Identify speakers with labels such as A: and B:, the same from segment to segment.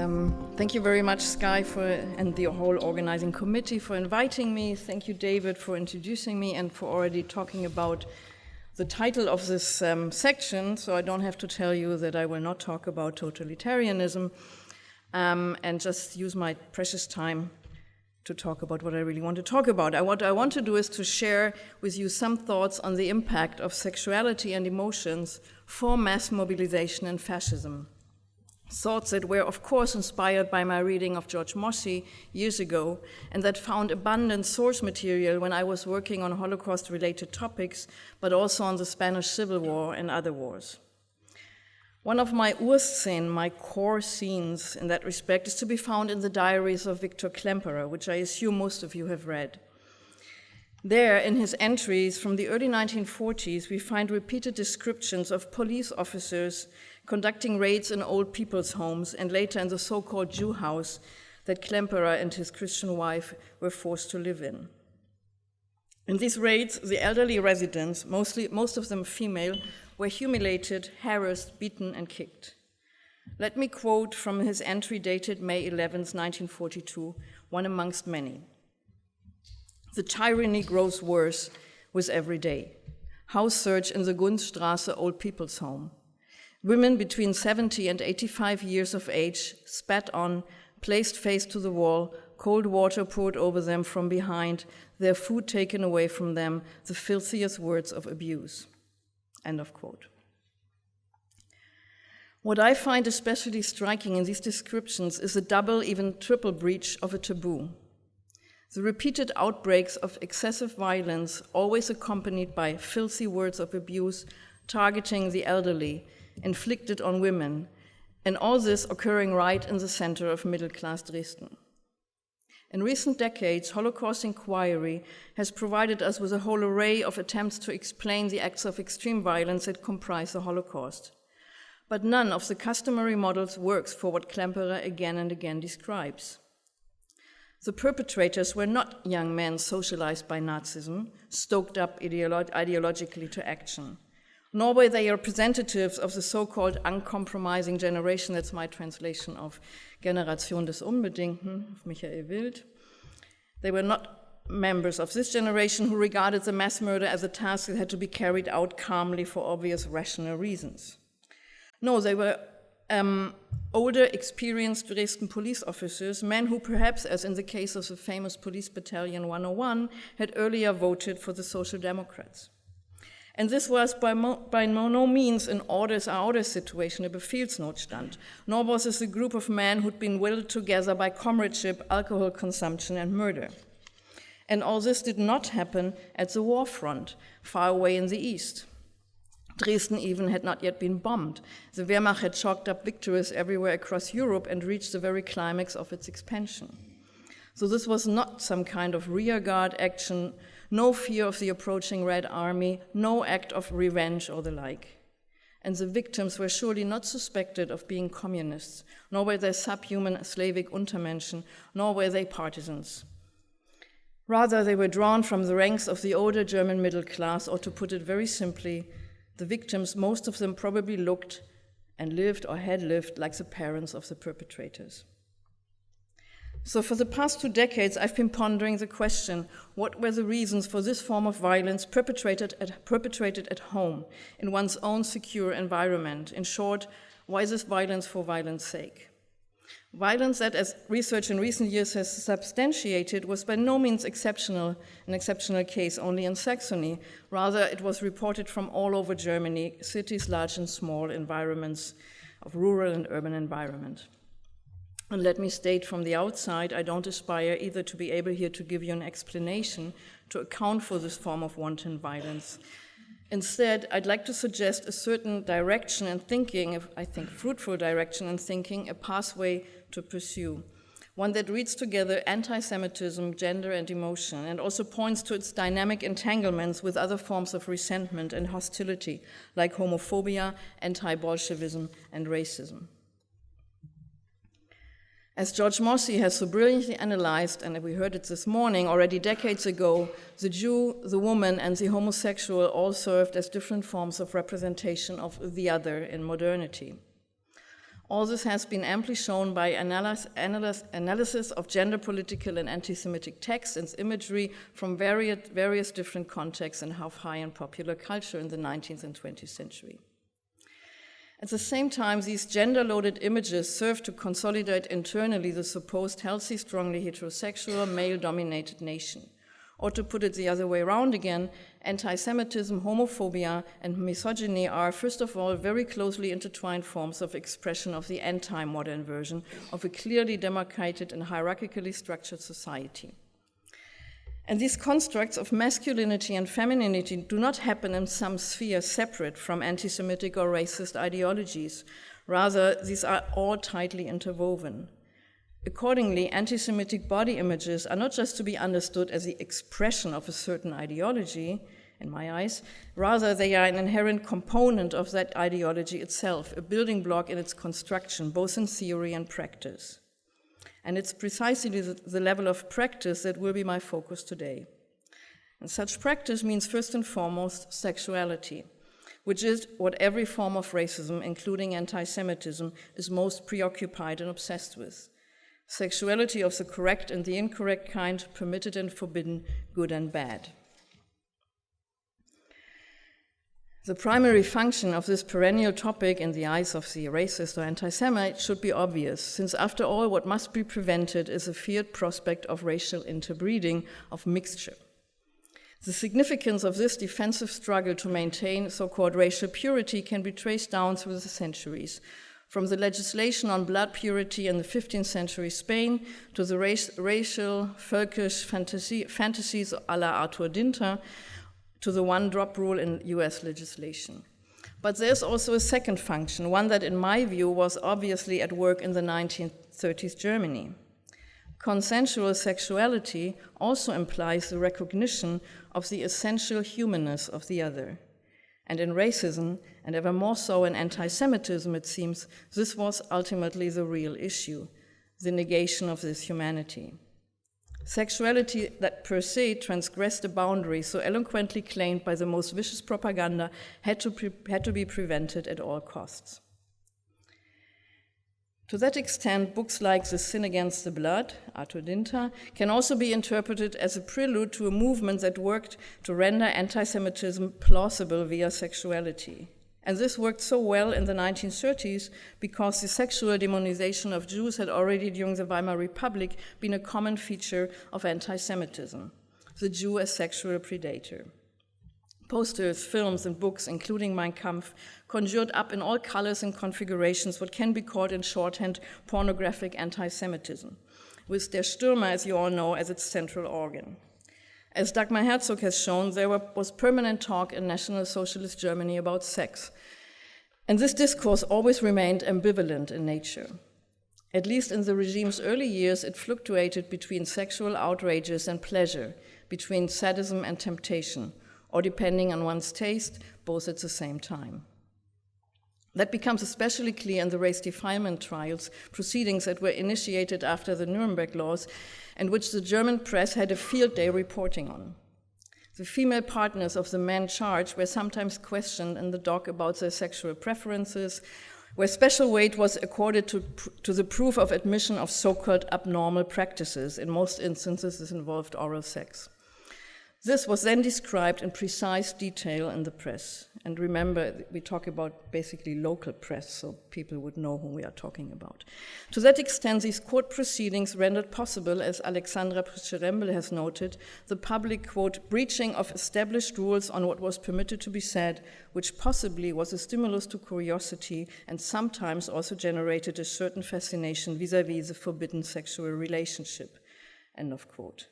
A: Thank you very much, Sky, and the whole organizing committee for inviting me. Thank you, David, for introducing me and for already talking about the title of this section, so I don't have to tell you that I will not talk about totalitarianism and just use my precious time to talk about what I really want to talk about. What I want to do is to share with you some thoughts on the impact of sexuality and emotions for mass mobilization and fascism. Thoughts that were, of course, inspired by my reading of George Mosse years ago, and that found abundant source material when I was working on Holocaust-related topics, but also on the Spanish Civil War and other wars. One of my Urszenen, my core scenes in that respect, is to be found in the diaries of Victor Klemperer, which I assume most of you have read. There, in his entries from the early 1940s, we find repeated descriptions of police officers conducting raids in old people's homes and later in the so-called Jew house that Klemperer and his Christian wife were forced to live in. In these raids, the elderly residents, most of them female, were humiliated, harassed, beaten, and kicked. Let me quote from his entry dated May 11, 1942, one amongst many. "The tyranny grows worse with every day. House search in the Gunststraße old people's home. Women between 70 and 85 years of age, spat on, placed face to the wall, cold water poured over them from behind, their food taken away from them, the filthiest words of abuse." End of quote. What I find especially striking in these descriptions is a double, even triple breach of a taboo. The repeated outbreaks of excessive violence, always accompanied by filthy words of abuse, targeting the elderly, inflicted on women, and all this occurring right in the center of middle-class Dresden. In recent decades, Holocaust inquiry has provided us with a whole array of attempts to explain the acts of extreme violence that comprise the Holocaust. But none of the customary models works for what Klemperer again and again describes. The perpetrators were not young men socialized by Nazism, stoked up ideologically to action, nor were they representatives of the so-called uncompromising generation. That's my translation of Generation des Unbedingten, of Michael Wild. They were not members of this generation who regarded the mass murder as a task that had to be carried out calmly for obvious rational reasons. No, they were older, experienced Dresden police officers, men who perhaps, as in the case of the famous Police Battalion 101, had earlier voted for the Social Democrats. And this was by no means an orders-are-orders situation, a Befehlsnotstand, nor was this a group of men who'd been willed together by comradeship, alcohol consumption, and murder. And all this did not happen at the war front, far away in the east. Dresden even had not yet been bombed. The Wehrmacht had chalked up victories everywhere across Europe and reached the very climax of its expansion. So this was not some kind of rearguard action, no fear of the approaching Red Army, no act of revenge or the like. And the victims were surely not suspected of being communists, nor were they subhuman Slavic Untermenschen, nor were they partisans. Rather, they were drawn from the ranks of the older German middle class, or to put it very simply, the victims, most of them probably looked and lived or had lived like the parents of the perpetrators. So for the past 2 decades, I've been pondering the question, what were the reasons for this form of violence perpetrated at home, in one's own secure environment? In short, why this violence for violence sake? Violence that, as research in recent years has substantiated, was by no means an exceptional case only in Saxony. Rather, it was reported from all over Germany, cities large and small, environments of rural and urban environment. And let me state from the outside, I don't aspire either to be able here to give you an explanation to account for this form of wanton violence. Instead, I'd like to suggest a certain direction in thinking, I think fruitful direction in thinking, a pathway to pursue, one that reads together anti-Semitism, gender, and emotion, and also points to its dynamic entanglements with other forms of resentment and hostility, like homophobia, anti-Bolshevism, and racism. As George Mosse has so brilliantly analyzed, and we heard it this morning, already decades ago, the Jew, the woman, and the homosexual all served as different forms of representation of the other in modernity. All this has been amply shown by analysis of gender political and anti-Semitic texts and imagery from various different contexts in high and popular culture in the 19th and 20th century. At the same time, these gender-loaded images serve to consolidate internally the supposed healthy, strongly heterosexual, male-dominated nation. Or to put it the other way around again, anti-Semitism, homophobia, and misogyny are, first of all, very closely intertwined forms of expression of the anti-modern version of a clearly demarcated and hierarchically structured society. And these constructs of masculinity and femininity do not happen in some sphere separate from anti-Semitic or racist ideologies. Rather, these are all tightly interwoven. Accordingly, anti-Semitic body images are not just to be understood as the expression of a certain ideology, in my eyes, rather they are an inherent component of that ideology itself, a building block in its construction, both in theory and practice. And it's precisely the level of practice that will be my focus today. And such practice means first and foremost sexuality, which is what every form of racism, including anti-Semitism, is most preoccupied and obsessed with. Sexuality of the correct and the incorrect kind, permitted and forbidden, good and bad. The primary function of this perennial topic in the eyes of the racist or anti-Semite should be obvious, since after all what must be prevented is a feared prospect of racial interbreeding, of mixture. The significance of this defensive struggle to maintain so-called racial purity can be traced down through the centuries, from the legislation on blood purity in the 15th century Spain to the racial, folkish fantasies a la Arthur Dinter, to the one-drop rule in US legislation. But there's also a second function, one that in my view was obviously at work in the 1930s Germany. Consensual sexuality also implies the recognition of the essential humanness of the other. And in racism, and ever more so in anti-Semitism, it seems, this was ultimately the real issue, the negation of this humanity. Sexuality that per se transgressed a boundary so eloquently claimed by the most vicious propaganda had to be prevented at all costs. To that extent, books like The Sin Against the Blood, Arthur Dinter, can also be interpreted as a prelude to a movement that worked to render anti-Semitism plausible via sexuality. And this worked so well in the 1930s because the sexual demonization of Jews had already during the Weimar Republic been a common feature of anti-Semitism, the Jew as sexual predator. Posters, films, and books, including Mein Kampf, conjured up in all colors and configurations what can be called in shorthand pornographic anti-Semitism, with Der Stürmer, as you all know, as its central organ. As Dagmar Herzog has shown, there was permanent talk in National Socialist Germany about sex, and this discourse always remained ambivalent in nature. At least in the regime's early years, it fluctuated between sexual outrages and pleasure, between sadism and temptation, or depending on one's taste, both at the same time. That becomes especially clear in the race defilement trials, proceedings that were initiated after the Nuremberg laws, and which the German press had a field day reporting on. The female partners of the men charged were sometimes questioned in the dock about their sexual preferences, where special weight was accorded to the proof of admission of so-called abnormal practices. In most instances, this involved oral sex. This was then described in precise detail in the press. And remember, we talk about basically local press, so people would know whom we are talking about. To that extent, these court proceedings rendered possible, as Alexandra Pritschrembel has noted, the public, quote, breaching of established rules on what was permitted to be said, which possibly was a stimulus to curiosity and sometimes also generated a certain fascination vis-à-vis the forbidden sexual relationship, end of quote.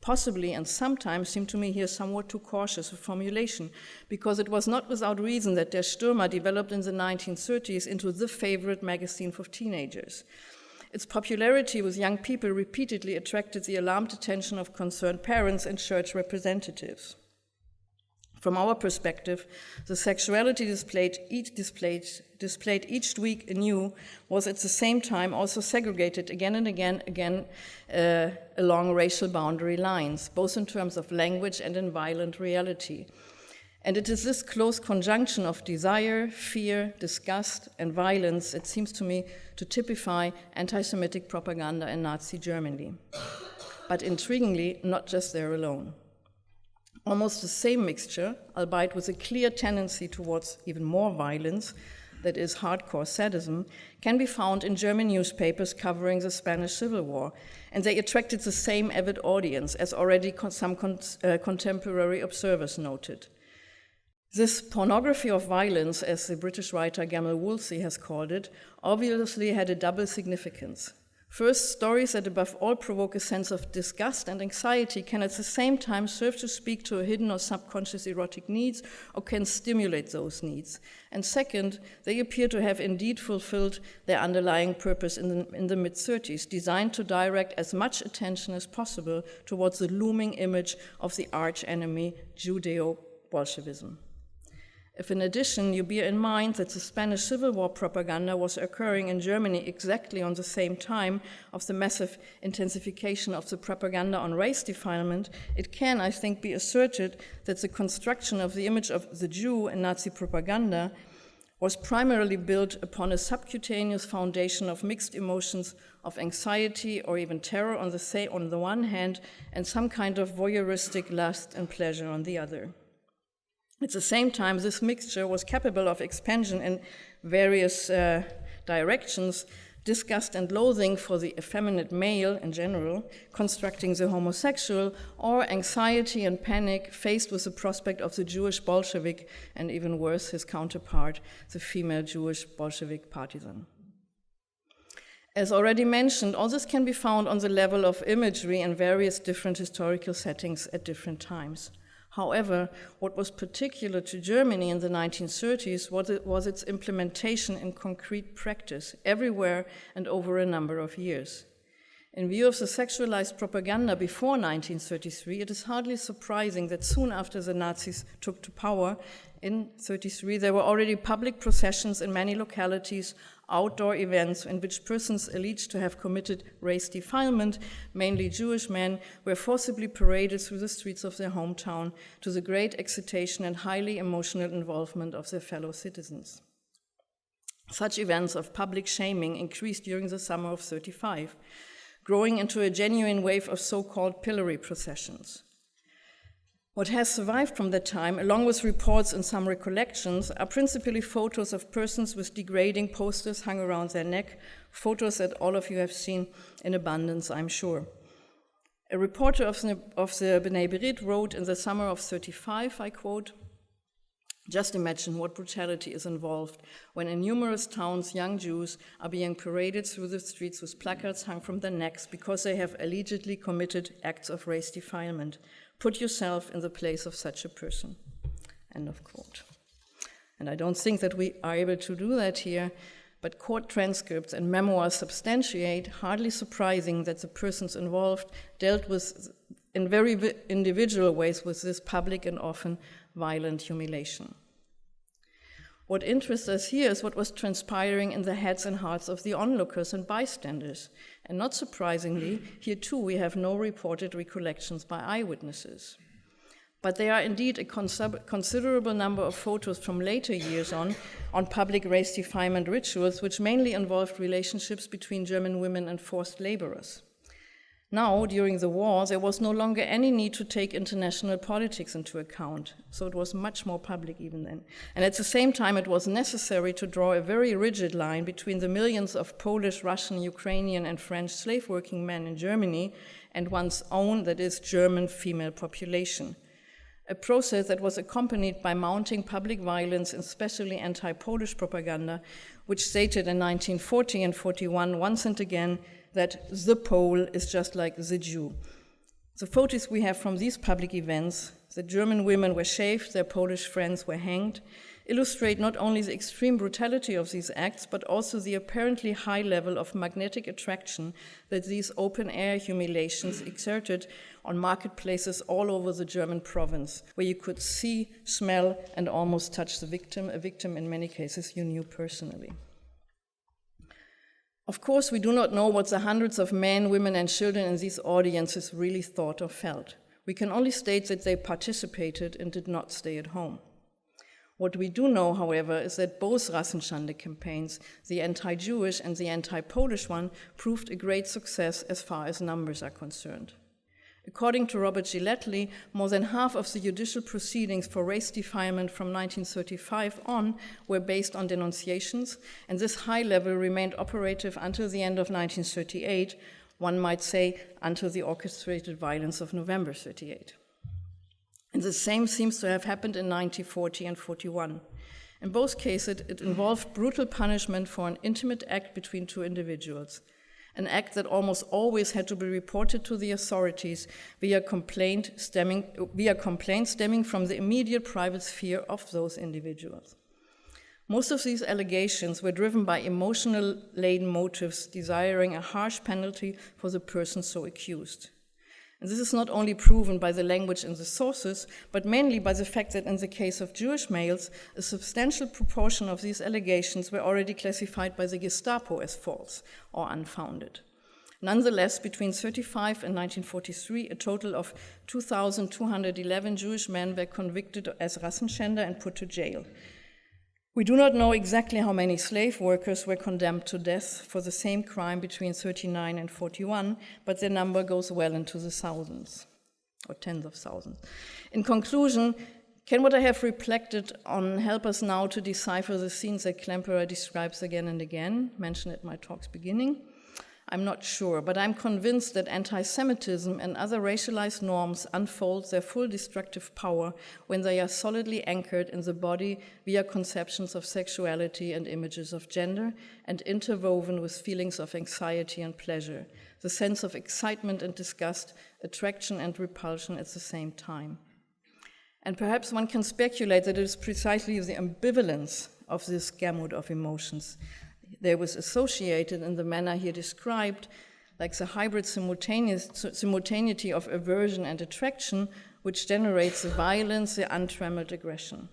A: Possibly, and sometimes seemed to me here somewhat too cautious a formulation, because it was not without reason that Der Stürmer developed in the 1930s into the favorite magazine for teenagers. Its popularity with young people repeatedly attracted the alarmed attention of concerned parents and church representatives. From our perspective, the sexuality displayed each week anew was at the same time also segregated again and again along racial boundary lines, both in terms of language and in violent reality. And it is this close conjunction of desire, fear, disgust, and violence that seems to me to typify anti-Semitic propaganda in Nazi Germany. But intriguingly, not just there alone. Almost the same mixture, albeit with a clear tendency towards even more violence, that is hardcore sadism, can be found in German newspapers covering the Spanish Civil War, and they attracted the same avid audience, as already some contemporary observers noted. This pornography of violence, as the British writer Gamal Woolsey has called it, obviously had a double significance. First, stories that above all provoke a sense of disgust and anxiety can at the same time serve to speak to a hidden or subconscious erotic needs or can stimulate those needs. And second, they appear to have indeed fulfilled their underlying purpose in the mid-30s, designed to direct as much attention as possible towards the looming image of the arch-enemy Judeo-Bolshevism. If in addition you bear in mind that the Spanish Civil War propaganda was occurring in Germany exactly on the same time of the massive intensification of the propaganda on race defilement, it can, I think, be asserted that the construction of the image of the Jew in Nazi propaganda was primarily built upon a subcutaneous foundation of mixed emotions of anxiety or even terror on the one hand, and some kind of voyeuristic lust and pleasure on the other. At the same time, this mixture was capable of expansion in various directions, disgust and loathing for the effeminate male in general, constructing the homosexual, or anxiety and panic faced with the prospect of the Jewish Bolshevik, and even worse, his counterpart, the female Jewish Bolshevik partisan. As already mentioned, all this can be found on the level of imagery in various different historical settings at different times. However, what was particular to Germany in the 1930s was its implementation in concrete practice everywhere and over a number of years. In view of the sexualized propaganda before 1933, it is hardly surprising that soon after the Nazis took to power in 1933, there were already public processions in many localities, outdoor events in which persons alleged to have committed race defilement, mainly Jewish men, were forcibly paraded through the streets of their hometown to the great excitation and highly emotional involvement of their fellow citizens. Such events of public shaming increased during the summer of 1935, growing into a genuine wave of so-called pillory processions. What has survived from that time, along with reports and some recollections, are principally photos of persons with degrading posters hung around their neck, photos that all of you have seen in abundance, I'm sure. A reporter of the B'nai B'rith wrote in the summer of 1935, I quote, "Just imagine what brutality is involved when in numerous towns young Jews are being paraded through the streets with placards hung from their necks because they have allegedly committed acts of race defilement. Put yourself in the place of such a person." End of quote. And I don't think that we are able to do that here, but court transcripts and memoirs substantiate, hardly surprising that the persons involved dealt with, in very individual ways, with this public and often violent humiliation. What interests us here is what was transpiring in the heads and hearts of the onlookers and bystanders. And not surprisingly, here too we have no reported recollections by eyewitnesses. But there are indeed a considerable number of photos from later years on public race defilement rituals, which mainly involved relationships between German women and forced laborers. Now, during the war, there was no longer any need to take international politics into account, so it was much more public even then. And at the same time, it was necessary to draw a very rigid line between the millions of Polish, Russian, Ukrainian, and French slave working men in Germany and one's own, that is, German female population. A process that was accompanied by mounting public violence, especially anti-Polish propaganda, which stated in 1940 and 41 once and again that the Pole is just like the Jew. The photos we have from these public events, the German women were shaved, their Polish friends were hanged, illustrate not only the extreme brutality of these acts, but also the apparently high level of magnetic attraction that these open-air humiliations exerted on marketplaces all over the German province, where you could see, smell, and almost touch the victim, a victim in many cases you knew personally. Of course, we do not know what the hundreds of men, women, and children in these audiences really thought or felt. We can only state that they participated and did not stay at home. What we do know, however, is that both Rassenschande campaigns, the anti-Jewish and the anti-Polish one, proved a great success as far as numbers are concerned. According to Robert Gilletly, more than half of the judicial proceedings for race defilement from 1935 on were based on denunciations, and this high level remained operative until the end of 1938, one might say until the orchestrated violence of November 38. And the same seems to have happened in 1940 and 41. In both cases, it involved brutal punishment for an intimate act between two individuals, an act that almost always had to be reported to the authorities via complaint stemming from the immediate private sphere of those individuals. Most of these allegations were driven by emotional-laden motives desiring a harsh penalty for the person so accused. And this is not only proven by the language in the sources, but mainly by the fact that in the case of Jewish males, a substantial proportion of these allegations were already classified by the Gestapo as false or unfounded. Nonetheless, between 1935 and 1943, a total of 2,211 Jewish men were convicted as Rassenschänder and put to jail. We do not know exactly how many slave workers were condemned to death for the same crime between 1939 and 1941, but their number goes well into the thousands, or tens of thousands. In conclusion, can what I have reflected on help us now to decipher the scenes that Klemperer describes again and again, mentioned at my talk's beginning? I'm not sure, but I'm convinced that anti-Semitism and other racialized norms unfold their full destructive power when they are solidly anchored in the body via conceptions of sexuality and images of gender, and interwoven with feelings of anxiety and pleasure, the sense of excitement and disgust, attraction and repulsion at the same time. And perhaps one can speculate that it is precisely the ambivalence of this gamut of emotions there was associated in the manner here described, like the hybrid simultaneity of aversion and attraction, which generates the violence, the untrammeled aggression.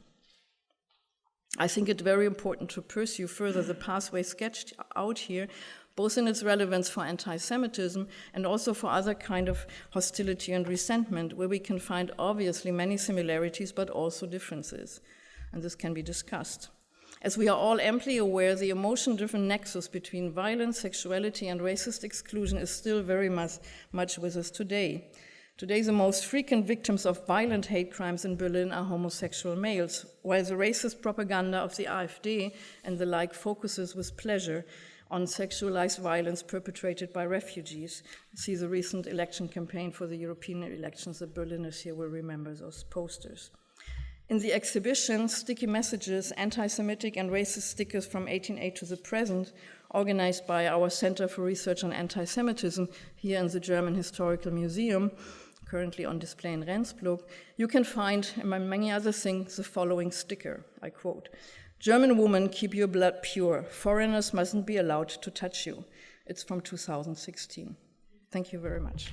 A: I think it very important to pursue further the pathway sketched out here, both in its relevance for anti-Semitism and also for other kind of hostility and resentment, where we can find obviously many similarities but also differences, and this can be discussed. As we are all amply aware, the emotion-driven nexus between violence, sexuality, and racist exclusion is still very much with us today. Today, the most frequent victims of violent hate crimes in Berlin are homosexual males, while the racist propaganda of the AfD and the like focuses with pleasure on sexualized violence perpetrated by refugees. See the recent election campaign for the European elections. The Berliners here will remember those posters. In the exhibition, Sticky Messages, Anti-Semitic and Racist Stickers from 1808 to the Present, organized by our Center for Research on Anti-Semitism here in the German Historical Museum, currently on display in Rendsburg, you can find, among many other things, the following sticker, I quote, "German woman, keep your blood pure. Foreigners mustn't be allowed to touch you." It's from 2016. Thank you very much.